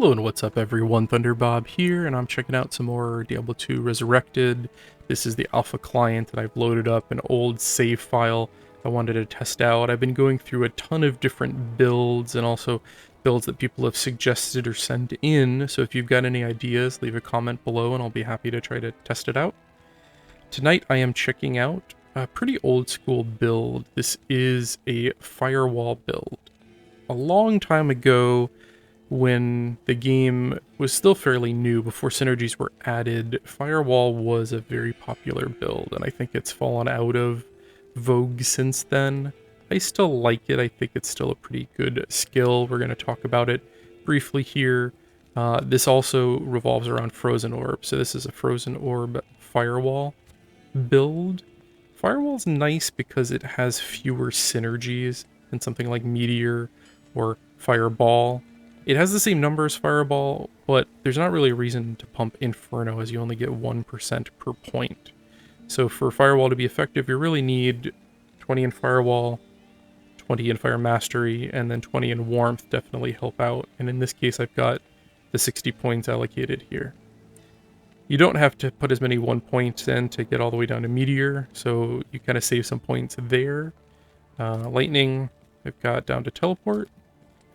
Hello and what's up everyone, Thunderbob here, and I'm checking out some more Diablo 2 Resurrected. This is the alpha client that I've loaded up an old save file I wanted to test out. I've been going through a ton of different builds and also builds that people have suggested or sent in, so if you've got any ideas, leave a comment below and I'll be happy to try to test it out. Tonight I am checking out a pretty old school build. This is a Firewall build. A long time ago, when the game was still fairly new, before synergies were added, Firewall was a very popular build, and I think it's fallen out of vogue since then. I still like it. I think it's still a pretty good skill. We're going to talk about it briefly here. This also revolves around Frozen Orb, so this is a Frozen Orb Firewall build. Firewall's nice because it has fewer synergies than something like Meteor or Fireball. It has the same number as Fireball, but there's not really a reason to pump Inferno as you only get 1% per point. So for Firewall to be effective, you really need 20 in Firewall, 20 in Fire Mastery, and then 20 in Warmth definitely help out. And in this case, I've got the 60 points allocated here. You don't have to put as many 1 points in to get all the way down to Meteor, so you kind of save some points there. Lightning, I've got down to Teleport.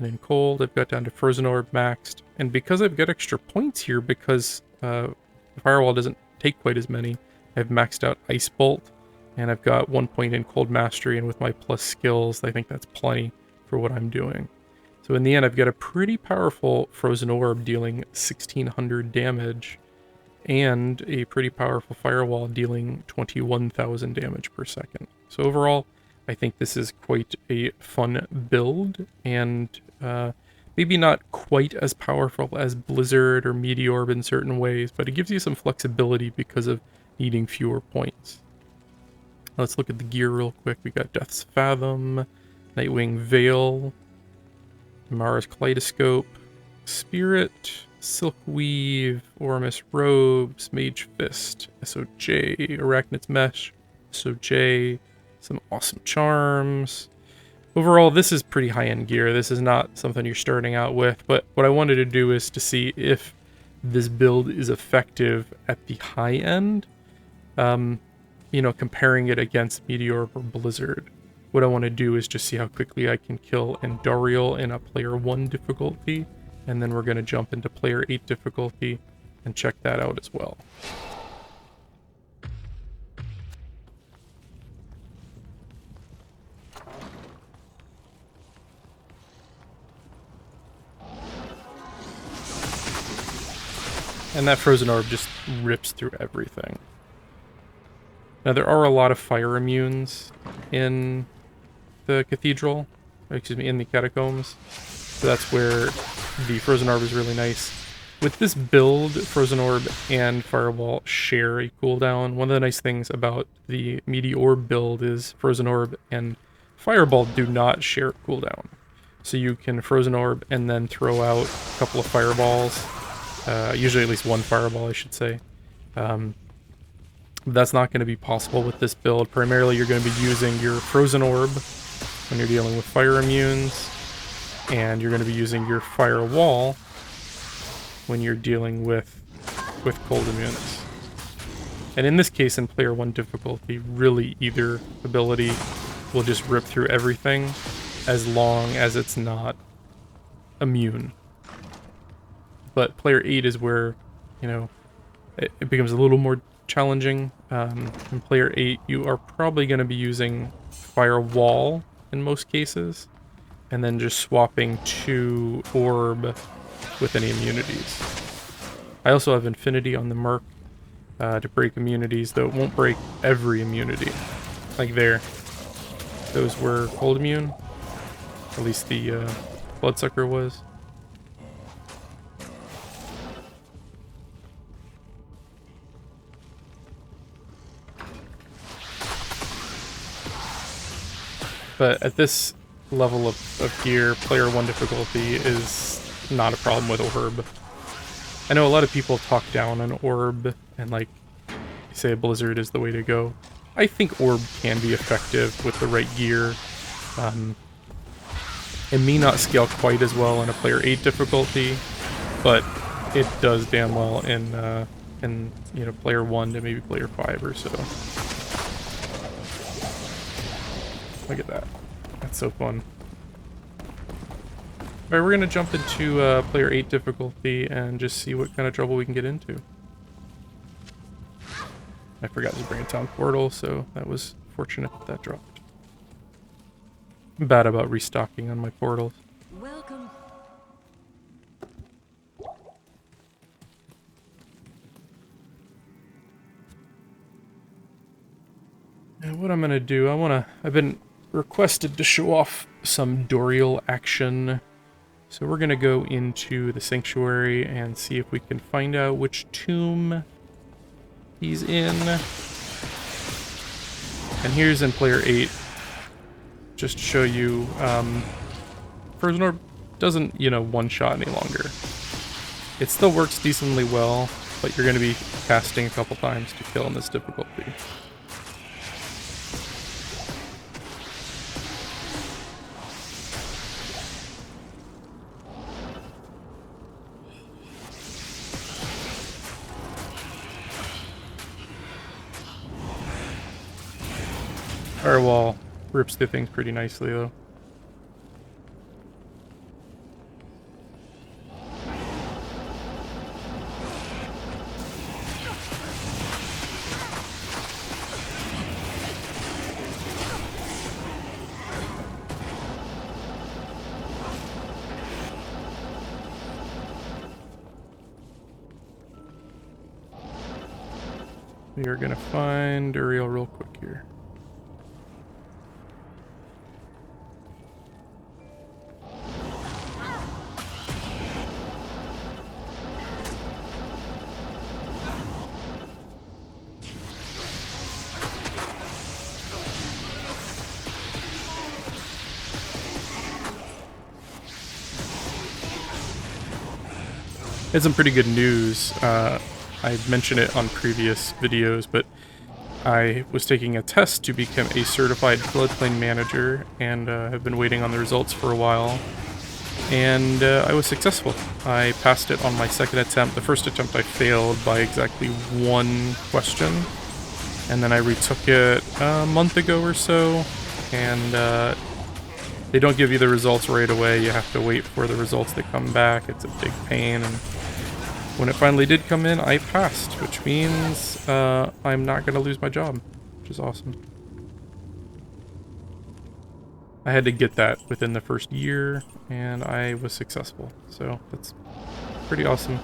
And in Cold, I've got down to Frozen Orb maxed. And because I've got extra points here, because Firewall doesn't take quite as many, I've maxed out Ice Bolt, and I've got 1 point in Cold Mastery, and with my plus skills, I think that's plenty for what I'm doing. So in the end, I've got a pretty powerful Frozen Orb dealing 1600 damage, and a pretty powerful Firewall dealing 21,000 damage per second. So overall, I think this is quite a fun build, and maybe not quite as powerful as Blizzard or Meteor in certain ways, but it gives you some flexibility because of needing fewer points. Let's look at the gear real quick. We got Death's Fathom, Nightwing Veil, Mara's Kaleidoscope, Spirit, Silk Weave, Ormus Robes, Mage Fist, SOJ, Arachnid's Mesh, SOJ, some awesome charms. Overall, this is pretty high-end gear. This is not something you're starting out with, but what I wanted to do is to see if this build is effective at the high end, you know, comparing it against Meteor or Blizzard. What I want to do is just see how quickly I can kill Andariel in a player 1 difficulty, and then we're going to jump into player 8 difficulty and check that out as well. And that Frozen Orb just rips through everything. Now there are a lot of fire immunes in the cathedral, in the catacombs. So that's where the Frozen Orb is really nice. With this build, Frozen Orb and Firewall share a cooldown. One of the nice things about the Meteor build is Frozen Orb and Fireball do not share cooldown. So you can Frozen Orb and then throw out a couple of Fireballs. Usually at least one Fireball, I should say. That's not going to be possible with this build. Primarily, you're going to be using your Frozen Orb when you're dealing with fire immunes, and you're going to be using your Firewall when you're dealing with cold immunes. And in this case, in player 1 difficulty, really either ability will just rip through everything as long as it's not immune. But player 8 is where, you know, it becomes a little more challenging. In player 8, you are probably going to be using Firewall in most cases, and then just swapping to Orb with any immunities. I also have Infinity on the Merc to break immunities, though it won't break every immunity. Like there. Those were cold immune. At least the Bloodsucker was. But at this level of gear, player 1 difficulty is not a problem with Orb. I know a lot of people talk down on Orb and like say Blizzard is the way to go. I think Orb can be effective with the right gear. It may not scale quite as well in a player 8 difficulty, but it does damn well in you know, player 1 to maybe player 5 or so. Look at that. That's so fun. Alright, we're gonna jump into player 8 difficulty and just see what kind of trouble we can get into. I forgot to bring a town portal, so that was fortunate that dropped. I'm bad about restocking on my portals. Welcome. And what I'm gonna do, I've been requested to show off some Duriel action. So we're gonna go into the Sanctuary and see if we can find out which tomb he's in. And here's in player 8, just to show you, Frozen Orb doesn't, you know, one-shot any longer. It still works decently well, but you're gonna be casting a couple times to kill in this difficulty. Firewall rips through things pretty nicely, though. We are gonna find Duriel real quick here. It's some pretty good news. I mentioned it on previous videos, but I was taking a test to become a certified floodplain manager, and have been waiting on the results for a while. And I was successful. I passed it on my second attempt. The first attempt I failed by exactly one question, and then I retook it a month ago or so, and they don't give you the results right away. You have to wait for the results to come back. It's a big pain, and when it finally did come in, I passed, which means I'm not going to lose my job, which is awesome. I had to get that within the first year, and I was successful, so that's pretty awesome.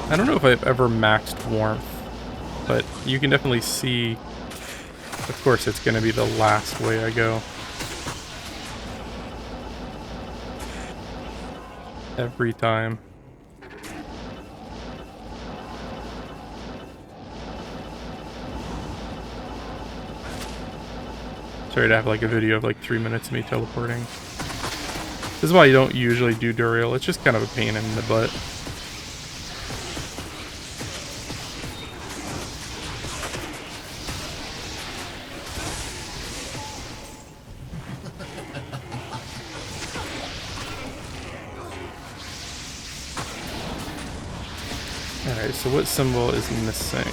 I don't know if I've ever maxed warmth, but you can definitely see, of course, it's going to be the last way I go. Every time. Sorry to have like a video of like 3 minutes of me teleporting. This is why you don't usually do Duriel. It's just kind of a pain in the butt. Alright, so what symbol is missing?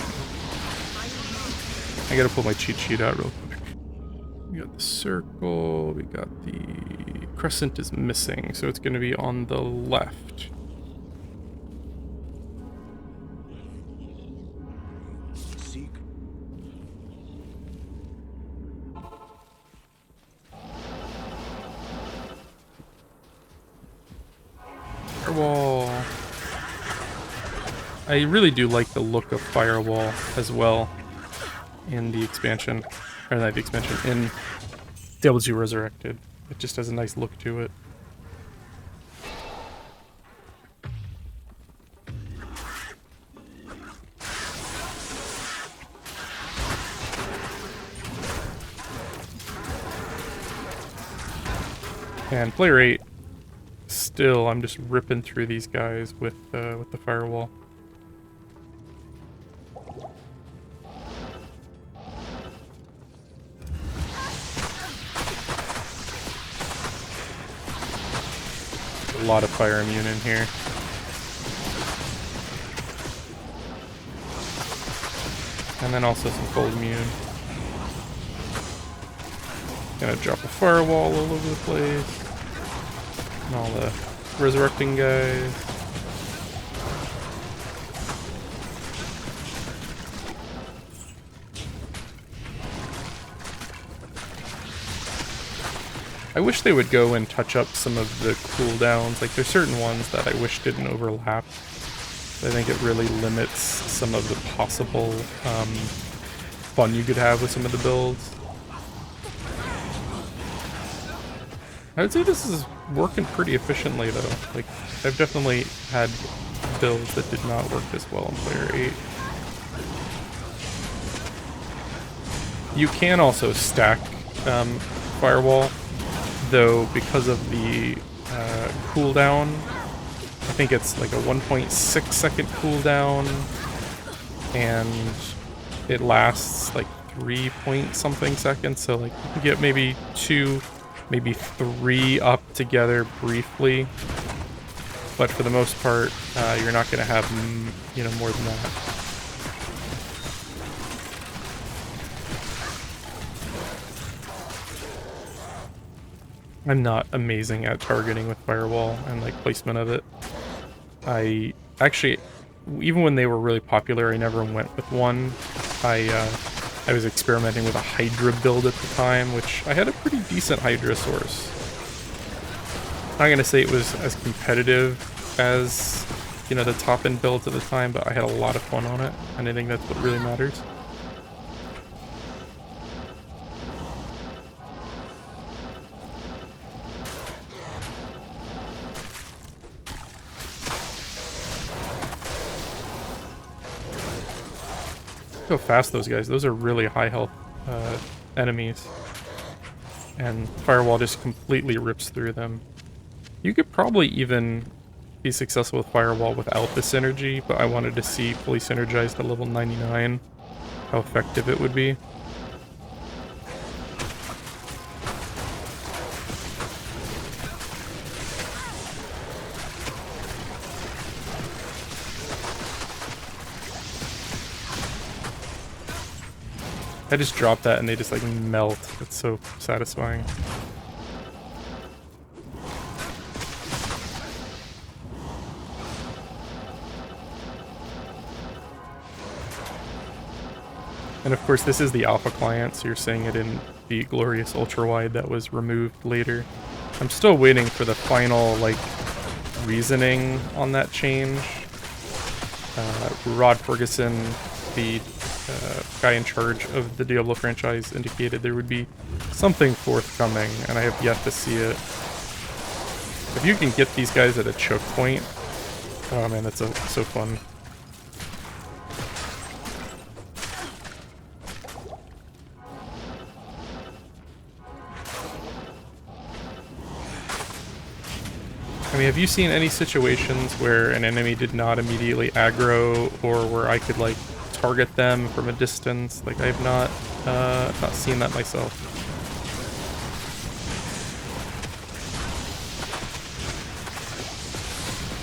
I gotta pull my cheat sheet out real quick. We got the circle, we got the crescent is missing, so it's gonna be on the left. Seek. Firewall. I really do like the look of Firewall as well in the expansion, or not the expansion, in Diablo 2 Resurrected. It just has a nice look to it. And player 8, still, I'm just ripping through these guys with the Firewall. lot of fire immune in here. And then also some cold immune. Gonna drop a firewall all over the place. And all the resurrecting guys. I wish they would go and touch up some of the cooldowns. Like, there's certain ones that I wish didn't overlap. I think it really limits some of the possible fun you could have with some of the builds. I would say this is working pretty efficiently, though. Like, I've definitely had builds that did not work this well in Player 8. You can also stack Firewall, though, because of the cooldown. I think it's like a 1.6 second cooldown, and it lasts like 3 point something seconds, so like you can get maybe 2, maybe 3 up together briefly, but for the most part, you're not going to have, you know, more than that. I'm not amazing at targeting with Firewall and like placement of it. I actually, even when they were really popular, I never went with one. I was experimenting with a Hydra build at the time, which I had a pretty decent Hydra source. I'm not gonna say it was as competitive as, you know, the top end builds at the time, but I had a lot of fun on it, and I think that's what really matters. Look how fast those guys. Those are really high health enemies. And Firewall just completely rips through them. You could probably even be successful with Firewall without the synergy, but I wanted to see fully synergized at level 99, how effective it would be. I just drop that and they just like melt. It's so satisfying. And of course this is the alpha client, so you're seeing it in the glorious ultra-wide that was removed later. I'm still waiting for the final like reasoning on that change. Rod Ferguson, the guy in charge of the Diablo franchise, indicated there would be something forthcoming, and I have yet to see it. If you can get these guys at a choke point, oh man, that's so fun. I mean, have you seen any situations where an enemy did not immediately aggro, or where I could like target them from a distance? Like, I have not seen that myself.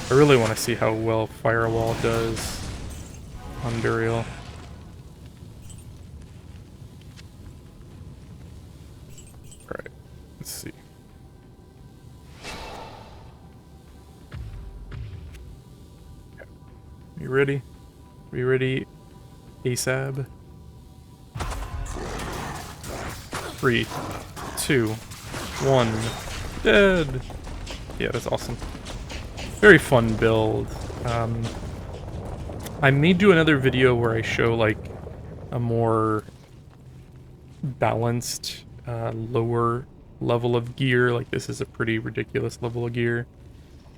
I really want to see how well Firewall does on Duriel. Alright, let's see. You ready? Are you ready? ASAB. 3, 2, 1. Dead! Yeah, that's awesome. Very fun build. I may do another video where I show like a more balanced, lower level of gear. Like, this is a pretty ridiculous level of gear.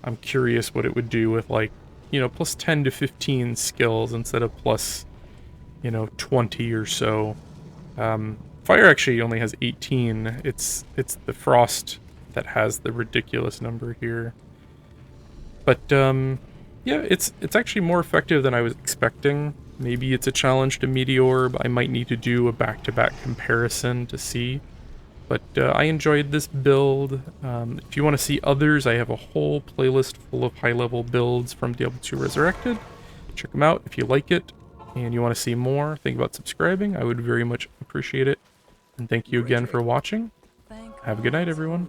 I'm curious what it would do with like, you know, plus 10 to 15 skills instead of plus, you know, 20 or so. Fire actually only has 18. It's the Frost that has the ridiculous number here. But yeah, it's actually more effective than I was expecting. Maybe it's a challenge to Meteorb. I might need to do a back-to-back comparison to see. But I enjoyed this build. If you want to see others, I have a whole playlist full of high-level builds from Diablo 2 Resurrected. Check them out if you like it and you want to see more. Think about subscribing. I would very much appreciate it. And thank you again for watching. Have a good night, everyone.